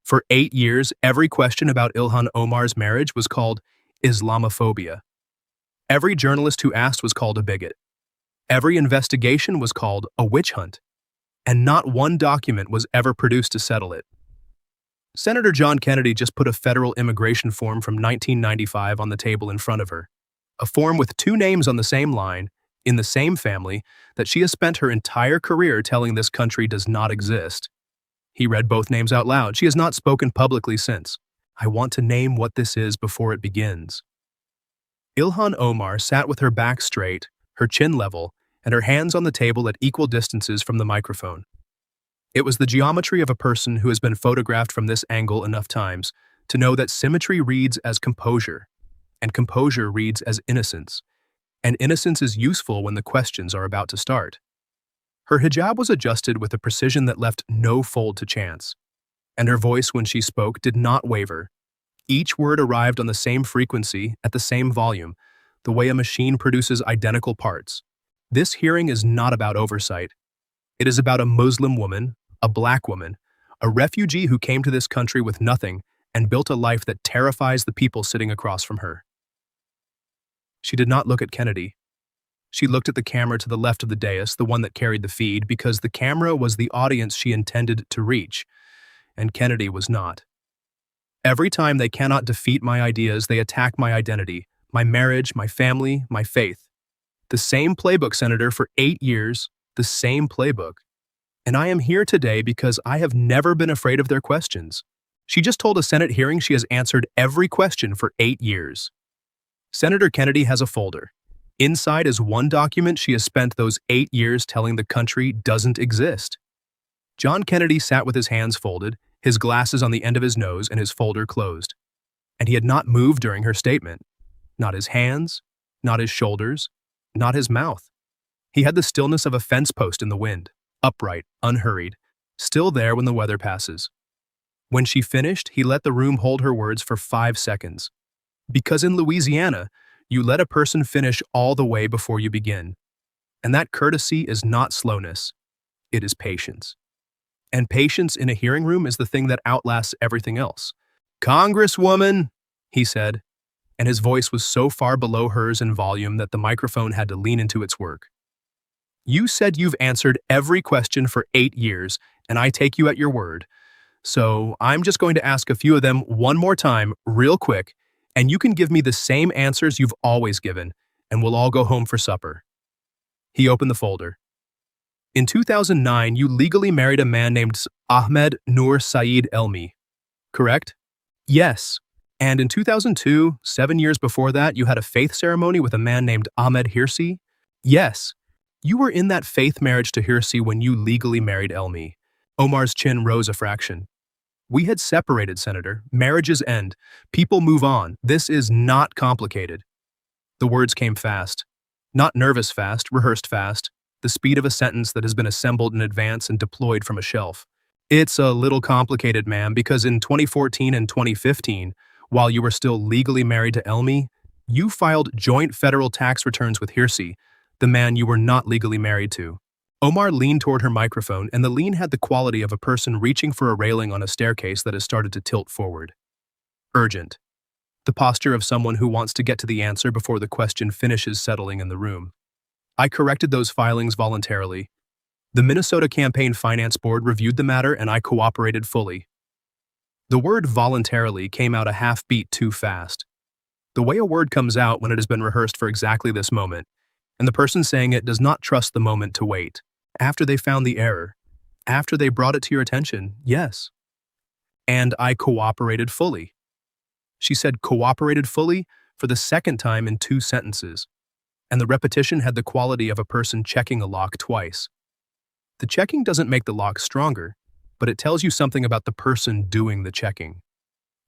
For 8 years, every question about Ilhan Omar's marriage was called Islamophobia. Every journalist who asked was called a bigot. Every investigation was called a witch hunt. And not one document was ever produced to settle it. Senator John Kennedy just put a federal immigration form from 1995 on the table in front of her. A form with two names on the same line, in the same family, that she has spent her entire career telling this country does not exist. He read both names out loud. She has not spoken publicly since. I want to name what this is before it begins. Ilhan Omar sat with her back straight, her chin level, and her hands on the table at equal distances from the microphone. It was the geometry of a person who has been photographed from this angle enough times to know that symmetry reads as composure, and composure reads as innocence, and innocence is useful when the questions are about to start. Her hijab was adjusted with a precision that left no fold to chance, and her voice when she spoke did not waver. Each word arrived on the same frequency, at the same volume, the way a machine produces identical parts. This hearing is not about oversight. It is about a Muslim woman, a black woman, a refugee who came to this country with nothing and built a life that terrifies the people sitting across from her. She did not look at Kennedy. She looked at the camera to the left of the dais, the one that carried the feed, because the camera was the audience she intended to reach, and Kennedy was not. Every time they cannot defeat my ideas, they attack my identity, my marriage, my family, my faith. The same playbook, Senator, for 8 years, the same playbook. And I am here today because I have never been afraid of their questions. She just told a Senate hearing she has answered every question for 8 years. Senator Kennedy has a folder. Inside is one document she has spent those 8 years telling the country doesn't exist. John Kennedy sat with his hands folded, his glasses on the end of his nose, and his folder closed. And he had not moved during her statement. Not his hands, not his shoulders, not his mouth. He had the stillness of a fence post in the wind, upright, unhurried, still there when the weather passes. When she finished, he let the room hold her words for 5 seconds. Because in Louisiana, you let a person finish all the way before you begin. And that courtesy is not slowness. It is patience. And patience in a hearing room is the thing that outlasts everything else. "Congresswoman," he said, and his voice was so far below hers in volume that the microphone had to lean into its work. "You said you've answered every question for 8 years, and I take you at your word. So I'm just going to ask a few of them one more time, real quick, and you can give me the same answers you've always given, and we'll all go home for supper." He opened the folder. In 2009, you legally married a man named Ahmed Noor Saeed Elmi, correct? Yes. And in 2002, 7 years before that, you had a faith ceremony with a man named Ahmed Hirsi? Yes. You were in that faith marriage to Hirsi when you legally married Elmi. Omar's chin rose a fraction. We had separated, Senator. Marriages end. People move on. This is not complicated. The words came fast. Not nervous fast, rehearsed fast. The speed of a sentence that has been assembled in advance and deployed from a shelf. It's a little complicated, ma'am, because in 2014 and 2015, while you were still legally married to Elmi, you filed joint federal tax returns with Hirsi, the man you were not legally married to. Omar leaned toward her microphone, and the lean had the quality of a person reaching for a railing on a staircase that has started to tilt forward. Urgent. The posture of someone who wants to get to the answer before the question finishes settling in the room. I corrected those filings voluntarily. The Minnesota Campaign Finance Board reviewed the matter, and I cooperated fully. The word voluntarily came out a half beat too fast. The way a word comes out when it has been rehearsed for exactly this moment, and the person saying it does not trust the moment to wait. After they found the error, after they brought it to your attention, yes. And I cooperated fully. She said cooperated fully for the second time in 2 sentences, and the repetition had the quality of a person checking a lock twice. The checking doesn't make the lock stronger, but it tells you something about the person doing the checking.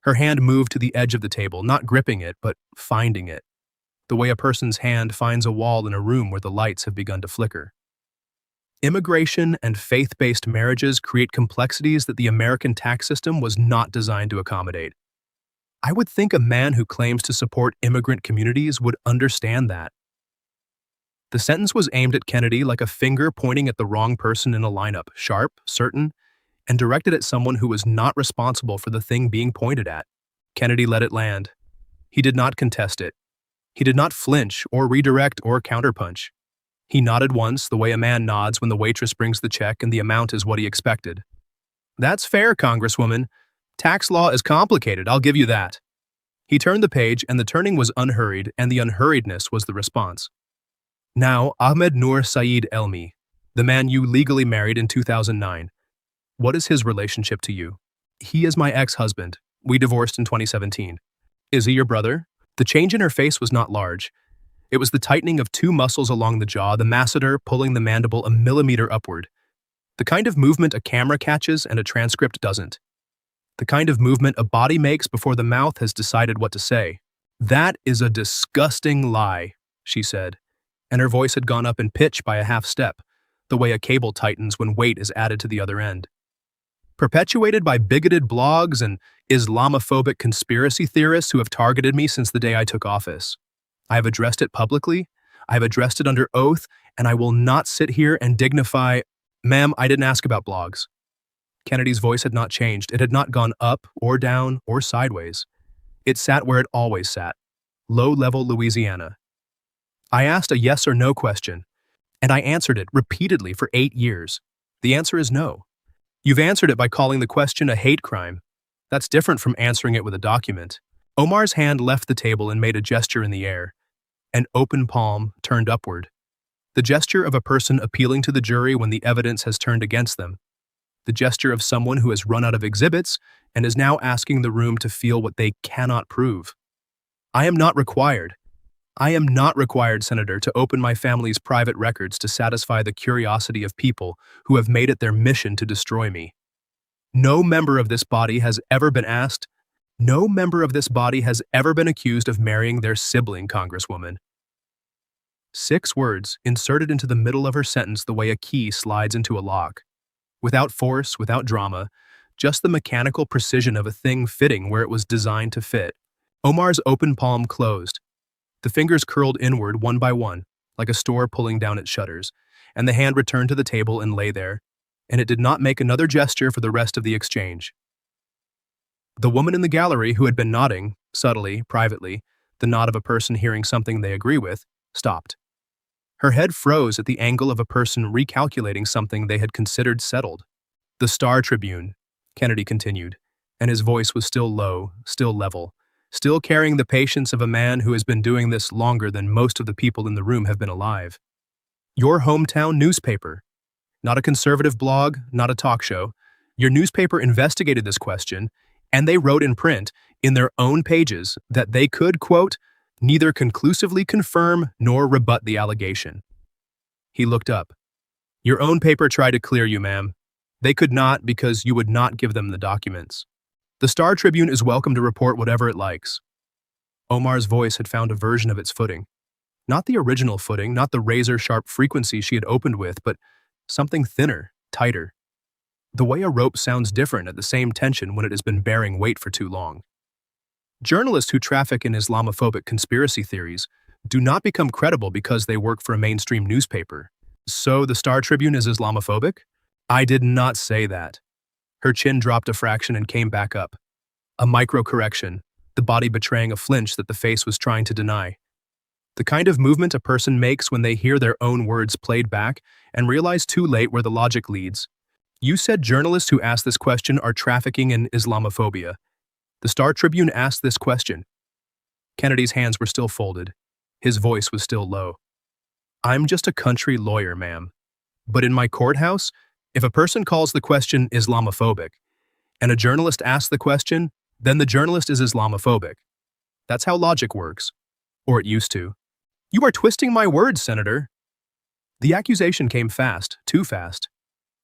Her hand moved to the edge of the table, not gripping it, but finding it, the way a person's hand finds a wall in a room where the lights have begun to flicker. Immigration and faith-based marriages create complexities that the American tax system was not designed to accommodate. I would think a man who claims to support immigrant communities would understand that. The sentence was aimed at Kennedy like a finger pointing at the wrong person in a lineup, sharp, certain, and directed at someone who was not responsible for the thing being pointed at. Kennedy let it land. He did not contest it. He did not flinch or redirect or counterpunch. He nodded once, the way a man nods when the waitress brings the check and the amount is what he expected. "That's fair, Congresswoman. Tax law is complicated, I'll give you that." He turned the page, and the turning was unhurried, and the unhurriedness was the response. "Now, Ahmed Noor Saeed Elmi, the man you legally married in 2009. What is his relationship to you?" "He is my ex-husband. We divorced in 2017. "Is he your brother?" The change in her face was not large. It was the tightening of two muscles along the jaw, the masseter pulling the mandible a millimeter upward. The kind of movement a camera catches and a transcript doesn't. The kind of movement a body makes before the mouth has decided what to say. "That is a disgusting lie," she said, and her voice had gone up in pitch by a half step, the way a cable tightens when weight is added to the other end. "Perpetuated by bigoted blogs and Islamophobic conspiracy theorists who have targeted me since the day I took office. I have addressed it publicly, I have addressed it under oath, and I will not sit here and dignify—" "Ma'am, I didn't ask about blogs." Kennedy's voice had not changed. It had not gone up or down or sideways. It sat where it always sat, low-level Louisiana. "I asked a yes or no question, and I answered it repeatedly for 8 years. The answer is no. You've answered it by calling the question a hate crime. That's different from answering it with a document." Omar's hand left the table and made a gesture in the air. An open palm turned upward. The gesture of a person appealing to the jury when the evidence has turned against them. The gesture of someone who has run out of exhibits and is now asking the room to feel what they cannot prove. I am not required, Senator, to open my family's private records to satisfy the curiosity of people who have made it their mission to destroy me. No member of this body has ever been accused of marrying their sibling, Congresswoman." 6 words inserted into the middle of her sentence the way a key slides into a lock. Without force, without drama, just the mechanical precision of a thing fitting where it was designed to fit. Omar's open palm closed. The fingers curled inward one by one, like a store pulling down its shutters, and the hand returned to the table and lay there, and it did not make another gesture for the rest of the exchange. The woman in the gallery, who had been nodding, subtly, privately, the nod of a person hearing something they agree with, stopped. Her head froze at the angle of a person recalculating something they had considered settled. "The Star Tribune," Kennedy continued, and his voice was still low, still level, still carrying the patience of a man who has been doing this longer than most of the people in the room have been alive. "Your hometown newspaper. Not a conservative blog, not a talk show. Your newspaper investigated this question, and they wrote in print, in their own pages, that they could, quote, neither conclusively confirm nor rebut the allegation." He looked up. "Your own paper tried to clear you, ma'am. They could not because you would not give them the documents. The Star Tribune is welcome to report whatever it likes." Omar's voice had found a version of its footing. Not the original footing, not the razor-sharp frequency she had opened with, but something thinner, tighter. The way a rope sounds different at the same tension when it has been bearing weight for too long. Journalists who traffic in Islamophobic conspiracy theories do not become credible because they work for a mainstream newspaper. "So the Star Tribune is Islamophobic?" "I did not say that." Her chin dropped a fraction and came back up. A micro-correction, the body betraying a flinch that the face was trying to deny. The kind of movement a person makes when they hear their own words played back and realize too late where the logic leads. "You said journalists who ask this question are trafficking in Islamophobia. The Star Tribune asked this question." Kennedy's hands were still folded. His voice was still low. "I'm just a country lawyer, ma'am. But in my courthouse, if a person calls the question Islamophobic, and a journalist asks the question, then the journalist is Islamophobic. That's how logic works. Or it used to." "You are twisting my words, Senator." The accusation came fast, too fast.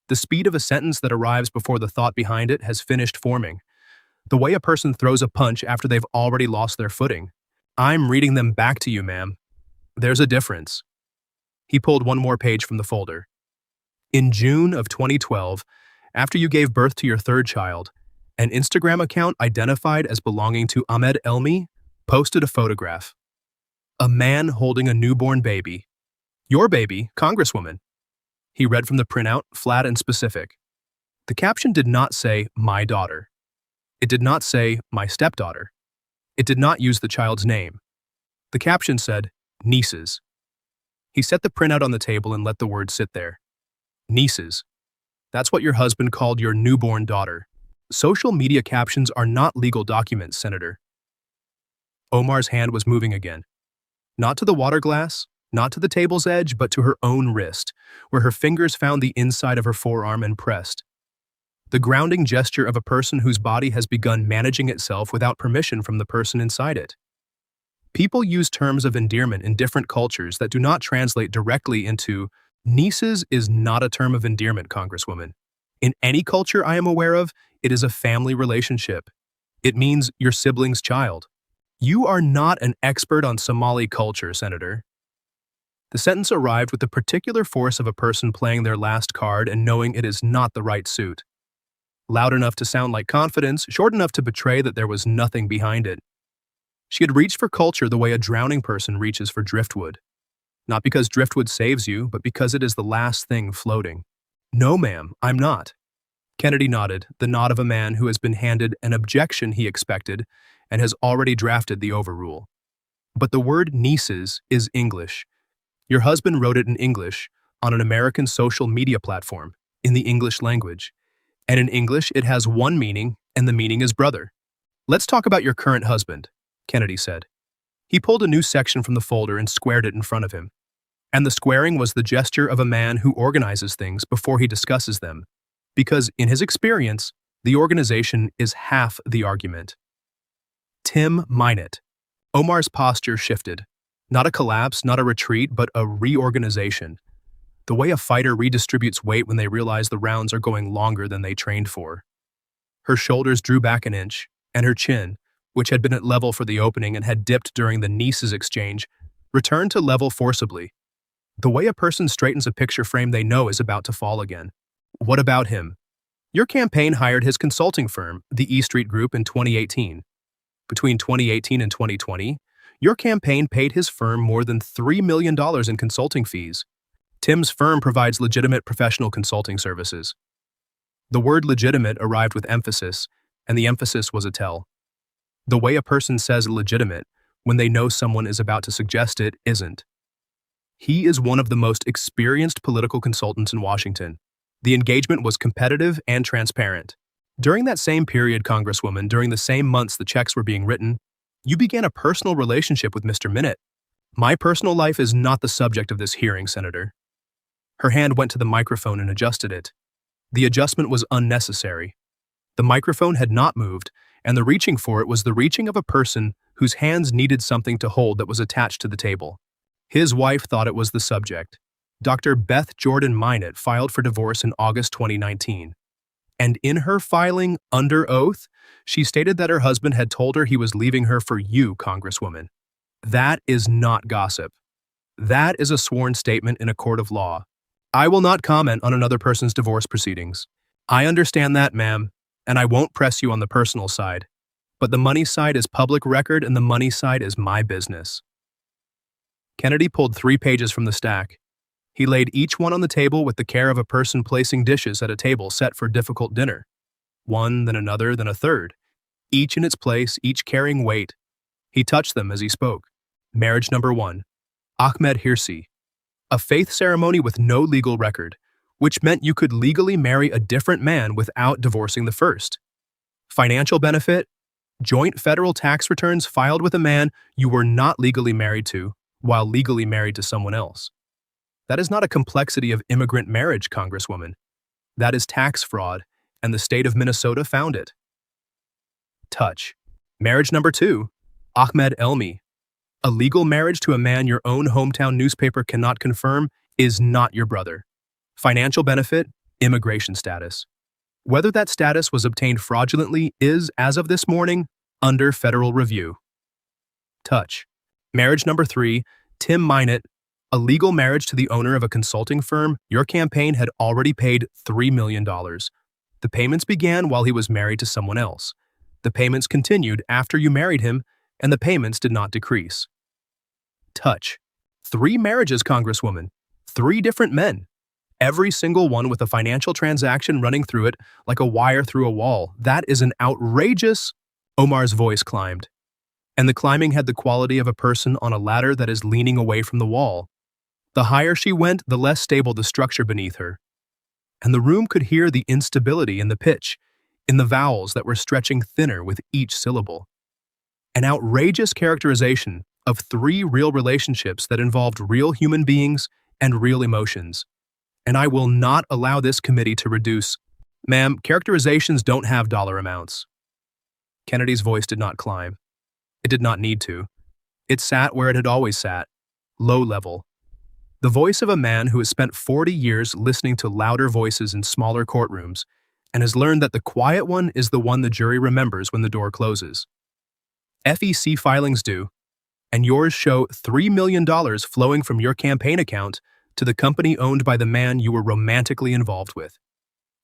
The speed of a sentence that arrives before the thought behind it has finished forming. The way a person throws a punch after they've already lost their footing. "I'm reading them back to you, ma'am. There's a difference." He pulled one more page from the folder. "In June of 2012, after you gave birth to your 3rd child, an Instagram account identified as belonging to Ahmed Elmi posted a photograph. A man holding a newborn baby. Your baby, Congresswoman." He read from the printout, flat and specific. The caption did not say, "my daughter." It did not say, "my stepdaughter." It did not use the child's name. The caption said, "nieces." He set the printout on the table and let the word sit there. Nieces. That's what your husband called your newborn daughter. Social media captions are not legal documents, Senator. Omar's hand was moving again. Not to the water glass, not to the table's edge, but to her own wrist, where her fingers found the inside of her forearm and pressed. The grounding gesture of a person whose body has begun managing itself without permission from the person inside it. People use terms of endearment in different cultures that do not translate directly into nieces is not a term of endearment, Congresswoman. In any culture I am aware of, it is a family relationship. It means your sibling's child. You are not an expert on Somali culture, Senator. The sentence arrived with the particular force of a person playing their last card and knowing it is not the right suit. Loud enough to sound like confidence, short enough to betray that there was nothing behind it. She had reached for culture the way a drowning person reaches for driftwood. Not because driftwood saves you, but because it is the last thing floating. No, ma'am, I'm not. Kennedy nodded, the nod of a man who has been handed an objection he expected and has already drafted the overrule. But the word nieces is English. Your husband wrote it in English on an American social media platform in the English language. And in English, it has one meaning, and the meaning is brother. Let's talk about your current husband, Kennedy said. He pulled a new section from the folder and squared it in front of him. And the squaring was the gesture of a man who organizes things before he discusses them, because in his experience, the organization is half the argument. Tim Minot. Omar's posture shifted. Not a collapse, not a retreat, but a reorganization. The way a fighter redistributes weight when they realize the rounds are going longer than they trained for. Her shoulders drew back an inch, and her chin, which had been at level for the opening and had dipped during the nieces exchange, returned to level forcibly. The way a person straightens a picture frame they know is about to fall again. What about him? Your campaign hired his consulting firm, the E Street Group, in 2018. Between 2018 and 2020, your campaign paid his firm more than $3 million in consulting fees. Tim's firm provides legitimate professional consulting services. The word legitimate arrived with emphasis, and the emphasis was a tell. The way a person says legitimate when they know someone is about to suggest it isn't. He is one of the most experienced political consultants in Washington. The engagement was competitive and transparent. During that same period, Congresswoman, during the same months the checks were being written, you began a personal relationship with Mr. Minot. My personal life is not the subject of this hearing, Senator. Her hand went to the microphone and adjusted it. The adjustment was unnecessary. The microphone had not moved, and the reaching for it was the reaching of a person whose hands needed something to hold that was attached to the table. His wife thought it was the subject. Dr. Beth Jordan Minot filed for divorce in August 2019. And in her filing, under oath, she stated that her husband had told her he was leaving her for you, Congresswoman. That is not gossip. That is a sworn statement in a court of law. I will not comment on another person's divorce proceedings. I understand that, ma'am, and I won't press you on the personal side. But the money side is public record and the money side is my business. Kennedy pulled 3 pages from the stack. He laid each one on the table with the care of a person placing dishes at a table set for difficult dinner. One, then another, then a third. Each in its place, each carrying weight. He touched them as he spoke. Marriage number 1. Ahmed Hirsi. A faith ceremony with no legal record, which meant you could legally marry a different man without divorcing the first. Financial benefit: joint federal tax returns filed with a man you were not legally married to, while legally married to someone else. That is not a complexity of immigrant marriage, Congresswoman. That is tax fraud, and the state of Minnesota found it. Touch. Marriage number 2. Ahmed Elmi. A legal marriage to a man your own hometown newspaper cannot confirm is not your brother. Financial benefit: immigration status. Whether that status was obtained fraudulently is, as of this morning, under federal review. Touch. Marriage number 3. Tim Minot. A legal marriage to the owner of a consulting firm your campaign had already paid $3 million. The payments began while he was married to someone else. The payments continued after you married him, and the payments did not decrease. Touch. 3 marriages, Congresswoman. 3 different men. Every single one with a financial transaction running through it like a wire through a wall. That is an outrageous... Omar's voice climbed, and the climbing had the quality of a person on a ladder that is leaning away from the wall. The higher she went, the less stable the structure beneath her. And the room could hear the instability in the pitch, in the vowels that were stretching thinner with each syllable. An outrageous characterization of three real relationships that involved real human beings and real emotions. And I will not allow this committee to reduce... Ma'am, characterizations don't have dollar amounts. Kennedy's voice did not climb. It did not need to. It sat where it had always sat, low level. The voice of a man who has spent 40 years listening to louder voices in smaller courtrooms and has learned that the quiet one is the one the jury remembers when the door closes. FEC filings do, and yours show $3 million flowing from your campaign account to the company owned by the man you were romantically involved with.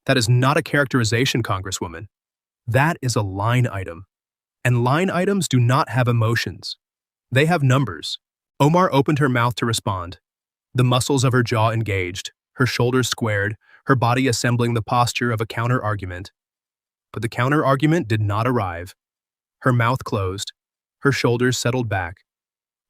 That is not a characterization, Congresswoman. That is a line item. And line items do not have emotions. They have numbers. Omar opened her mouth to respond. The muscles of her jaw engaged, her shoulders squared, her body assembling the posture of a counter-argument. But the counter-argument did not arrive. Her mouth closed, her shoulders settled back.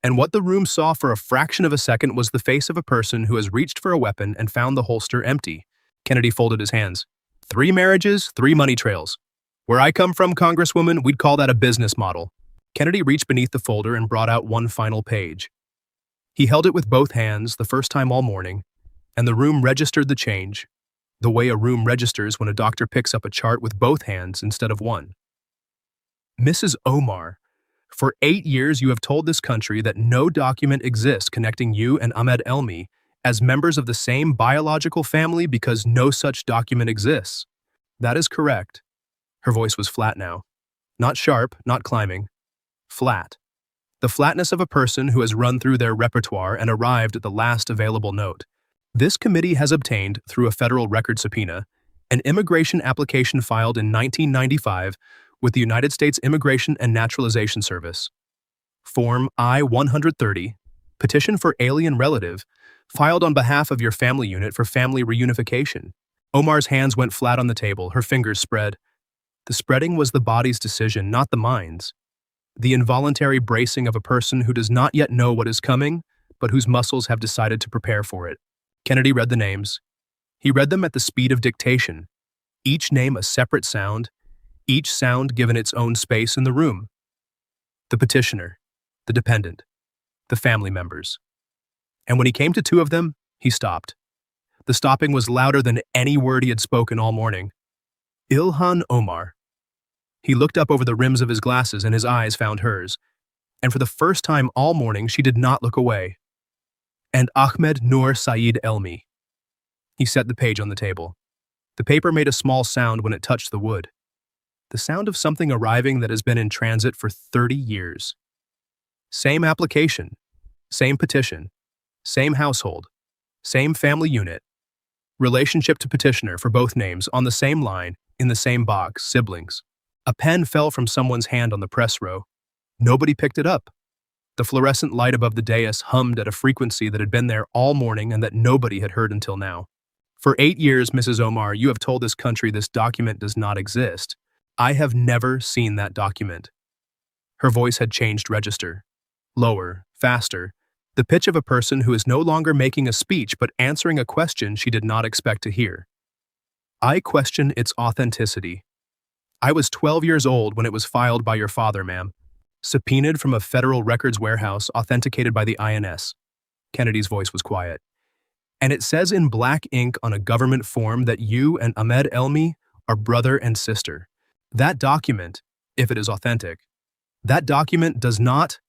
And what the room saw for a fraction of a second was the face of a person who has reached for a weapon and found the holster empty. Kennedy folded his hands. 3 marriages, 3 money trails. Where I come from, Congresswoman, we'd call that a business model. Kennedy reached beneath the folder and brought out one final page. He held it with both hands, the first time all morning, and the room registered the change, the way a room registers when a doctor picks up a chart with both hands instead of one. Mrs. Omar, for 8 years you have told this country that no document exists connecting you and Ahmed Elmi as members of the same biological family because no such document exists. That is correct. Her voice was flat now. Not sharp, not climbing. Flat. The flatness of a person who has run through their repertoire and arrived at the last available note. This committee has obtained, through a federal record subpoena, an immigration application filed in 1995 with the United States Immigration and Naturalization Service. Form I-130, Petition for Alien Relative, filed on behalf of your family unit for family reunification. Omar's hands went flat on the table, her fingers spread. The spreading was the body's decision, not the mind's. The involuntary bracing of a person who does not yet know what is coming, but whose muscles have decided to prepare for it. Kennedy read the names. He read them at the speed of dictation, each name a separate sound, each sound given its own space in the room. The petitioner, the dependent, the family members. And when he came to 2 of them, he stopped. The stopping was louder than any word he had spoken all morning. Ilhan Omar. He looked up over the rims of his glasses and his eyes found hers. And for the first time all morning, she did not look away. And Ahmed Noor Saeed Elmi. He set the page on the table. The paper made a small sound when it touched the wood. The sound of something arriving that has been in transit for 30 years. Same application, same petition, same household, same family unit. Relationship to petitioner for both names on the same line, in the same box, siblings. A pen fell from someone's hand on the press row. Nobody picked it up. The fluorescent light above the dais hummed at a frequency that had been there all morning and that nobody had heard until now. For 8 years, Mrs. Omar, you have told this country this document does not exist. I have never seen that document. Her voice had changed register. Lower, faster. The pitch of a person who is no longer making a speech but answering a question she did not expect to hear. I question its authenticity. I was 12 years old when it was filed by your father, ma'am. Subpoenaed from a federal records warehouse authenticated by the INS. Kennedy's voice was quiet. And it says in black ink on a government form that you and Ahmed Elmi are brother and sister. That document, if it is authentic, that document does not...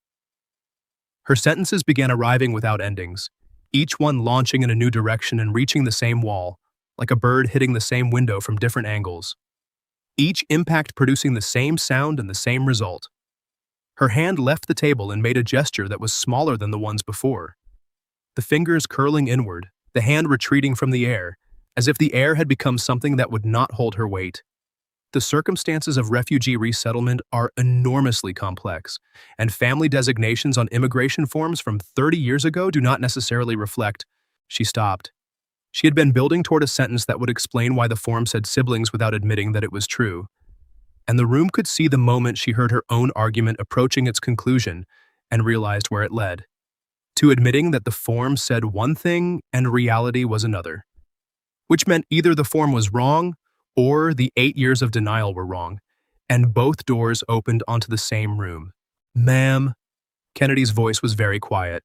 Her sentences began arriving without endings, each one launching in a new direction and reaching the same wall, like a bird hitting the same window from different angles. Each impact producing the same sound and the same result. Her hand left the table and made a gesture that was smaller than the ones before. The fingers curling inward, the hand retreating from the air, as if the air had become something that would not hold her weight. The circumstances of refugee resettlement are enormously complex, and family designations on immigration forms from 30 years ago do not necessarily reflect. She stopped. She had been building toward a sentence that would explain why the form said siblings without admitting that it was true. And the room could see the moment she heard her own argument approaching its conclusion and realized where it led. To admitting that the form said one thing and reality was another. Which meant either the form was wrong or the 8 years of denial were wrong, and both doors opened onto the same room. "Ma'am." Kennedy's voice was very quiet.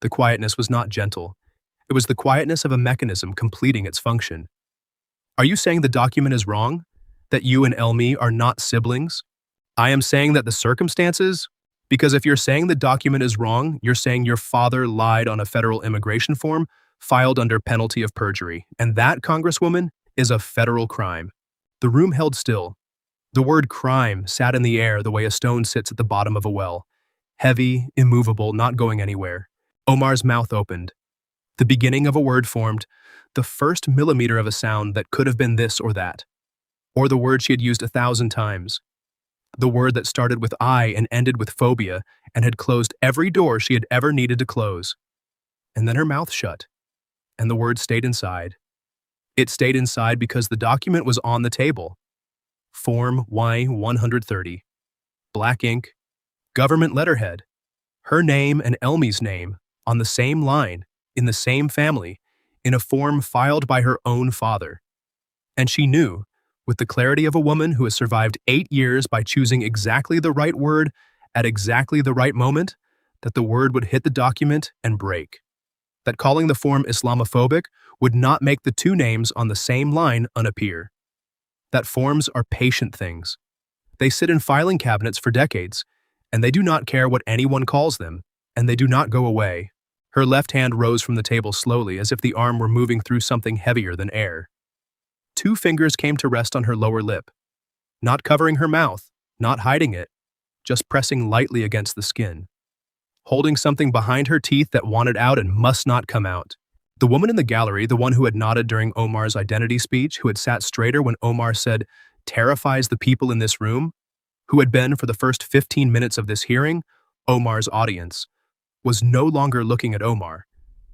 The quietness was not gentle. It was the quietness of a mechanism completing its function. "Are you saying the document is wrong? That you and Elmi are not siblings?" "I am saying that the circumstances..." "Because if you're saying the document is wrong, you're saying your father lied on a federal immigration form filed under penalty of perjury, and that, Congresswoman, is a federal crime." The room held still. The word crime sat in the air the way a stone sits at the bottom of a well. Heavy, immovable, not going anywhere. Omar's mouth opened. The beginning of a word formed, the first millimeter of a sound that could have been this or that. Or the word she had used 1,000 times. The word that started with I and ended with phobia and had closed every door she had ever needed to close. And then her mouth shut, and the word stayed inside. It stayed inside because the document was on the table. Form Y-130. Black ink. Government letterhead. Her name and Elmi's name on the same line, in the same family, in a form filed by her own father. And she knew, with the clarity of a woman who has survived 8 years by choosing exactly the right word at exactly the right moment, that the word would hit the document and break. That calling the form Islamophobic would not make the two names on the same line unappear. That forms are patient things. They sit in filing cabinets for decades, and they do not care what anyone calls them, and they do not go away. Her left hand rose from the table slowly, as if the arm were moving through something heavier than air. 2 fingers came to rest on her lower lip, not covering her mouth, not hiding it, just pressing lightly against the skin. Holding something behind her teeth that wanted out and must not come out. The woman in the gallery, the one who had nodded during Omar's identity speech, who had sat straighter when Omar said, "terrifies the people in this room," who had been, for the first 15 minutes of this hearing, Omar's audience, was no longer looking at Omar.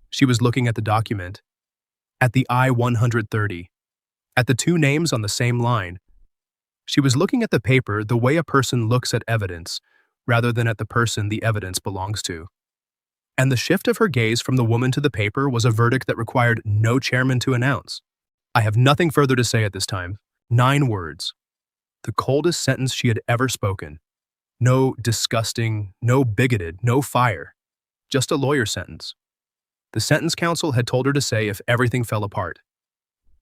She was looking at the document, at the I-130, at the 2 names on the same line. She was looking at the paper the way a person looks at evidence, rather than at the person the evidence belongs to. And the shift of her gaze from the woman to the paper was a verdict that required no chairman to announce. "I have nothing further to say at this time." 9 words. The coldest sentence she had ever spoken. No disgusting, no bigoted, no fire. Just a lawyer sentence. The sentence counsel had told her to say if everything fell apart.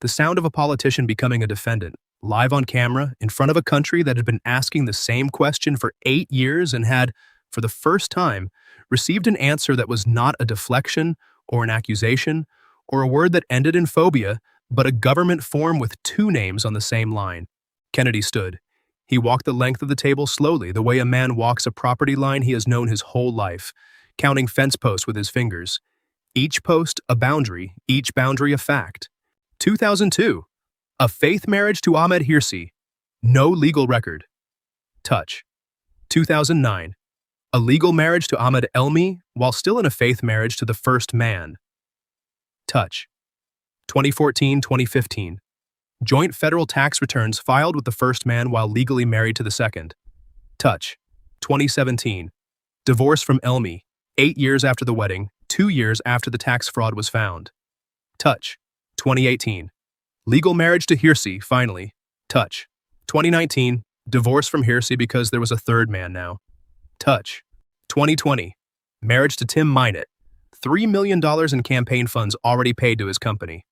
The sound of a politician becoming a defendant, live on camera, in front of a country that had been asking the same question for 8 years and had, for the first time, received an answer that was not a deflection or an accusation or a word that ended in phobia, but a government form with 2 names on the same line. Kennedy stood. He walked the length of the table slowly, the way a man walks a property line he has known his whole life, counting fence posts with his fingers. Each post a boundary, each boundary a fact. 2002. A faith marriage to Ahmed Hirsi. No legal record. Touch. 2009. A legal marriage to Ahmed Elmi while still in a faith marriage to the first man. Touch. 2014-2015. Joint federal tax returns filed with the first man while legally married to the second. Touch. 2017. Divorce from Elmi, 8 years after the wedding, 2 years after the tax fraud was found. Touch. 2018. Legal marriage to Hirsi, finally. Touch. 2019. Divorce from Hirsi because there was a third man now. Touch. 2020. Marriage to Tim Minot. $3 million in campaign funds already paid to his company.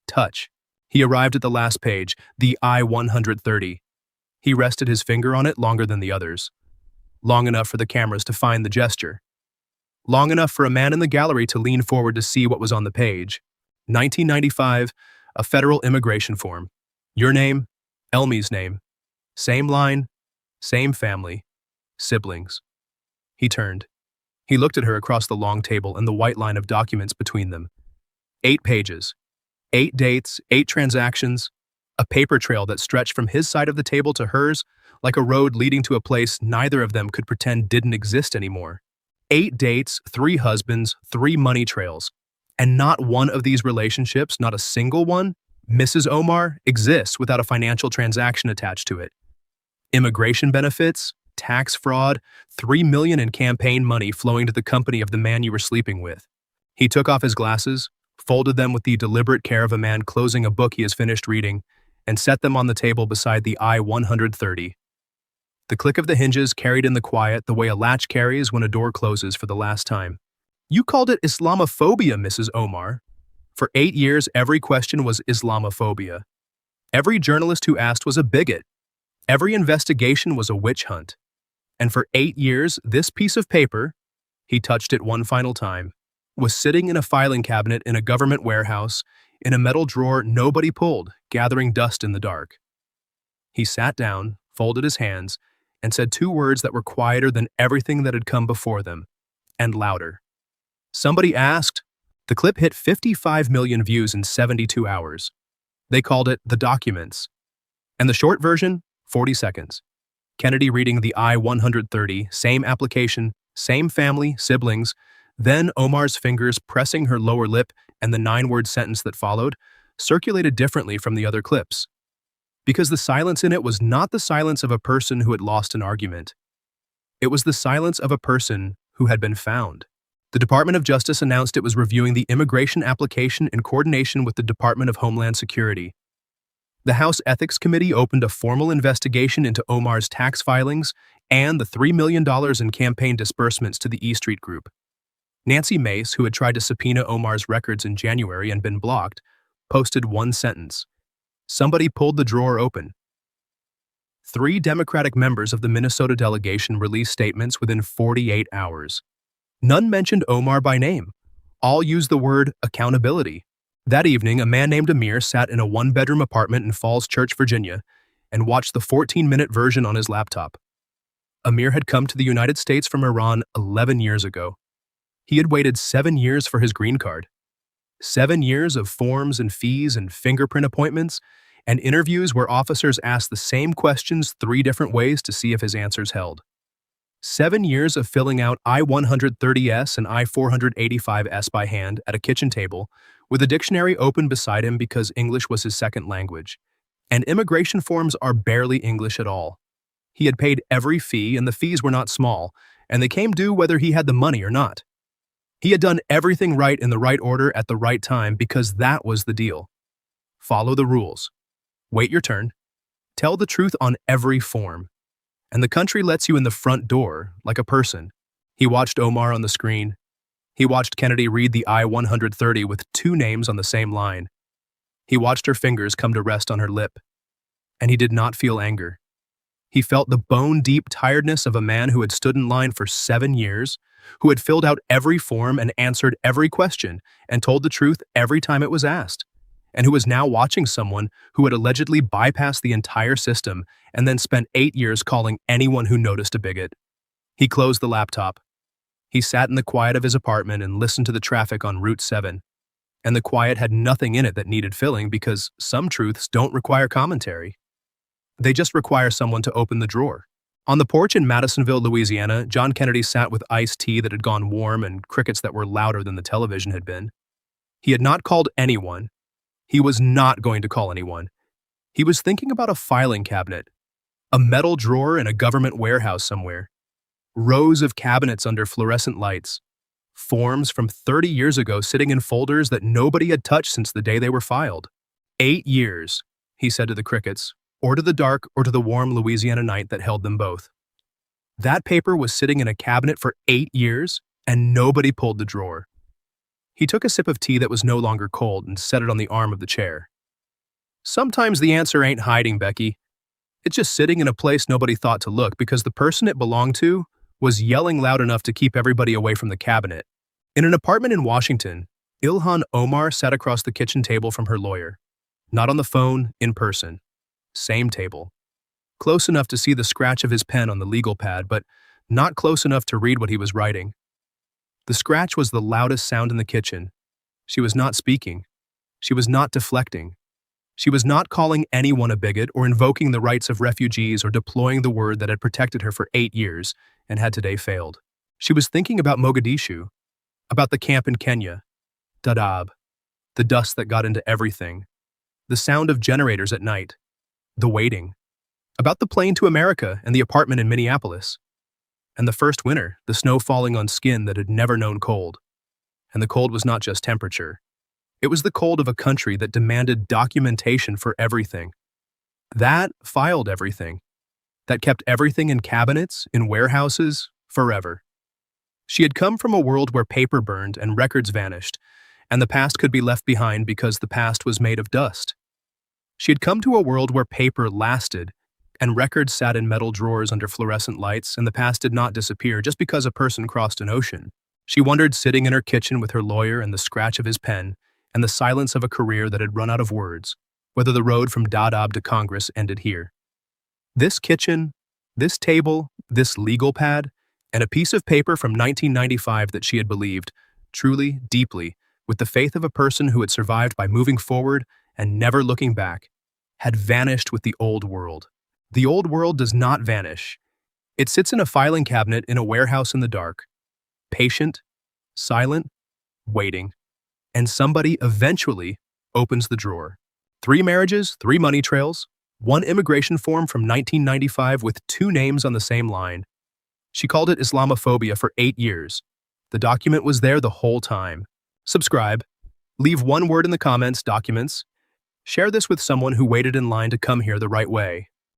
Touch. He arrived at the last page, the I-130. He rested his finger on it longer than the others. Long enough for the cameras to find the gesture. Long enough for a man in the gallery to lean forward to see what was on the page. 1995, a federal immigration form. Your name, Elmi's name. Same line, same family, siblings. He turned. He looked at her across the long table and the white line of documents between them. 8 pages. 8 dates, 8 transactions, a paper trail that stretched from his side of the table to hers, like a road leading to a place neither of them could pretend didn't exist anymore. 8 dates, 3 husbands, 3 money trails. And not one of these relationships, not a single one, Mrs. Omar, exists without a financial transaction attached to it. Immigration benefits, tax fraud, $3 million in campaign money flowing to the company of the man you were sleeping with. He took off his glasses, folded them with the deliberate care of a man closing a book he has finished reading, and set them on the table beside the I-130. The click of the hinges carried in the quiet the way a latch carries when a door closes for the last time. You called it Islamophobia, Mrs. Omar. For 8 years, every question was Islamophobia. Every journalist who asked was a bigot. Every investigation was a witch hunt. And for 8 years, this piece of paper, he touched it one final time, was sitting in a filing cabinet in a government warehouse, in a metal drawer nobody pulled, gathering dust in the dark. He sat down, folded his hands, and said 2 words that were quieter than everything that had come before them, and louder. Somebody asked. The clip hit 55 million views in 72 hours. They called it The Documents. And the short version, 40 seconds. Kennedy reading the I-130, same application, same family, siblings, then Omar's fingers pressing her lower lip, and the 9-word sentence that followed circulated differently from the other clips. Because the silence in it was not the silence of a person who had lost an argument. It was the silence of a person who had been found. The Department of Justice announced it was reviewing the immigration application in coordination with the Department of Homeland Security. The House Ethics Committee opened a formal investigation into Omar's tax filings and the $3 million in campaign disbursements to the E Street Group. Nancy Mace, who had tried to subpoena Omar's records in January and been blocked, posted one sentence. Somebody pulled the drawer open. 3 Democratic members of the Minnesota delegation released statements within 48 hours. None mentioned Omar by name. All used the word accountability. That evening, a man named Amir sat in a 1-bedroom apartment in Falls Church, Virginia, and watched the 14-minute version on his laptop. Amir had come to the United States from Iran 11 years ago. He had waited 7 years for his green card. 7 years of forms and fees and fingerprint appointments, and interviews where officers asked the same questions 3 different ways to see if his answers held. 7 years of filling out I-130S and I-485S by hand at a kitchen table, with a dictionary open beside him because English was his second language. And immigration forms are barely English at all. He had paid every fee, and the fees were not small, and they came due whether he had the money or not. He had done everything right in the right order at the right time because that was the deal. Follow the rules. Wait your turn. Tell the truth on every form. And the country lets you in the front door, like a person. He watched Omar on the screen. He watched Kennedy read the I-130 with 2 names on the same line. He watched her fingers come to rest on her lip. And he did not feel anger. He felt the bone-deep tiredness of a man who had stood in line for 7 years, who had filled out every form and answered every question and told the truth every time it was asked, and who was now watching someone who had allegedly bypassed the entire system and then spent 8 years calling anyone who noticed a bigot. He closed the laptop. He sat in the quiet of his apartment and listened to the traffic on Route 7. And the quiet had nothing in it that needed filling because some truths don't require commentary. They just require someone to open the drawer. On the porch in Madisonville, Louisiana, John Kennedy sat with iced tea that had gone warm and crickets that were louder than the television had been. He had not called anyone. He was not going to call anyone. He was thinking about a filing cabinet, a metal drawer in a government warehouse somewhere, rows of cabinets under fluorescent lights, forms from 30 years ago sitting in folders that nobody had touched since the day they were filed. 8 years, he said to the crickets, or to the dark or to the warm Louisiana night that held them both. That paper was sitting in a cabinet for 8 years, and nobody pulled the drawer. He took a sip of tea that was no longer cold and set it on the arm of the chair. Sometimes the answer ain't hiding, Becky. It's just sitting in a place nobody thought to look because the person it belonged to was yelling loud enough to keep everybody away from the cabinet. In an apartment in Washington, Ilhan Omar sat across the kitchen table from her lawyer. Not on the phone, in person. Same table. Close enough to see the scratch of his pen on the legal pad, but not close enough to read what he was writing. The scratch was the loudest sound in the kitchen. She was not speaking. She was not deflecting. She was not calling anyone a bigot or invoking the rights of refugees or deploying the word that had protected her for 8 years and had today failed. She was thinking about Mogadishu, about the camp in Kenya, Dadab, the dust that got into everything, the sound of generators at night, the waiting, about the plane to America and the apartment in Minneapolis, and the first winter, the snow falling on skin that had never known cold. And the cold was not just temperature. It was the cold of a country that demanded documentation for everything. That filed everything. That kept everything in cabinets, in warehouses, forever. She had come from a world where paper burned and records vanished, and the past could be left behind because the past was made of dust. She had come to a world where paper lasted, and records sat in metal drawers under fluorescent lights, and the past did not disappear just because a person crossed an ocean. She wondered sitting in her kitchen with her lawyer and the scratch of his pen, and the silence of a career that had run out of words, whether the road from Dadaab to Congress ended here. This kitchen, this table, this legal pad, and a piece of paper from 1995 that she had believed, truly, deeply, with the faith of a person who had survived by moving forward and never looking back, had vanished with the old world. The old world does not vanish. It sits in a filing cabinet in a warehouse in the dark, patient, silent, waiting, and somebody eventually opens the drawer. 3 marriages, 3 money trails, 1 immigration form from 1995 with 2 names on the same line. She called it Islamophobia for 8 years. The document was there the whole time. Subscribe. Leave 1 word in the comments, documents. Share this with someone who waited in line to come here the right way.